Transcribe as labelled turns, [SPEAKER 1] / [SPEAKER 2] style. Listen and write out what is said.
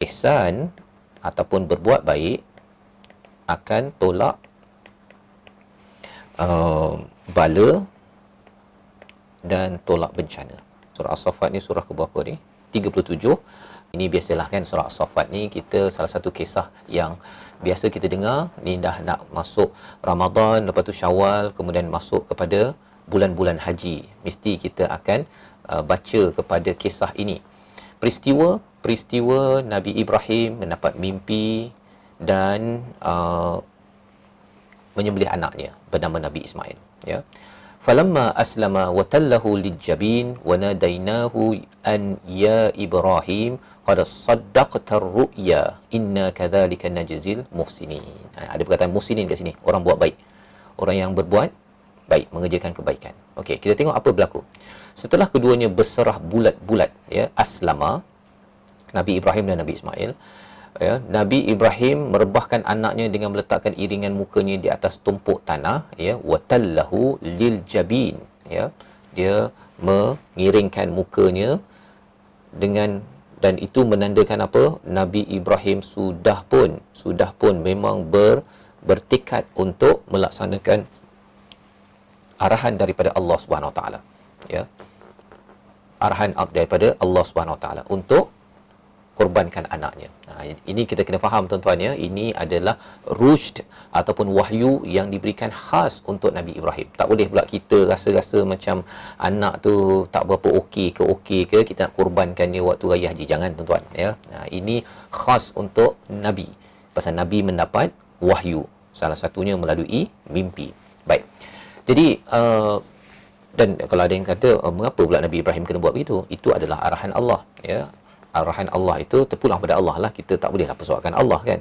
[SPEAKER 1] ihsan ataupun berbuat baik akan tolak bala dan tolak bencana. Surah As-Saffat ni surah ke berapa ni? 37. Ini biasalah kan, surah As-Saffat ni kita salah satu kisah yang biasa kita dengar. Ni dah nak masuk Ramadan, lepas tu Syawal, kemudian masuk kepada bulan-bulan haji. Mesti kita akan baca kepada kisah ini. Peristiwa Nabi Ibrahim mendapat mimpi dan menyembelih anaknya bernama Nabi Ismail, ya. Falamma aslama wa tallahu lijabin wa nadainahu an ya Ibrahim qad saddaqta ar-ru'ya inna kadzalika najzil muhsinin. Ada perkataan muhsinin kat sini, orang buat baik, orang yang berbuat baik, mengerjakan kebaikan. Okey, kita tengok apa berlaku. Setelah keduanya berserah bulat-bulat, ya, aslama, Nabi Ibrahim dan Nabi Ismail, ya, Nabi Ibrahim merebahkan anaknya dengan meletakkan iringan mukanya di atas tumpuk tanah, ya, watallahu lil jabin, ya, dia mengiringkan mukanya dengan, dan itu menandakan apa? Nabi Ibrahim sudah pun memang bertekad untuk melaksanakan arahan daripada Allah Subhanahu Wa Taala, ya, arahan daripada Allah Subhanahu Wa Taala untuk korbankan anaknya. Ini kita kena faham tuan-tuan, ya, ini adalah rushd ataupun wahyu yang diberikan khas untuk Nabi Ibrahim. Tak boleh pula kita rasa-rasa macam anak tu tak berapa okey ke kita nak korbankan dia waktu raya haji. Jangan tuan-tuan, ya. Ini khas untuk Nabi. Pasal Nabi mendapat wahyu, salah satunya melalui mimpi. Baik. Jadi dan kalau ada yang kata mengapa pula Nabi Ibrahim kena buat begitu? Itu adalah arahan Allah, ya. Arahan Allah itu terpulang pada Allah lah, kita tak bolehlah persoalkan Allah, kan.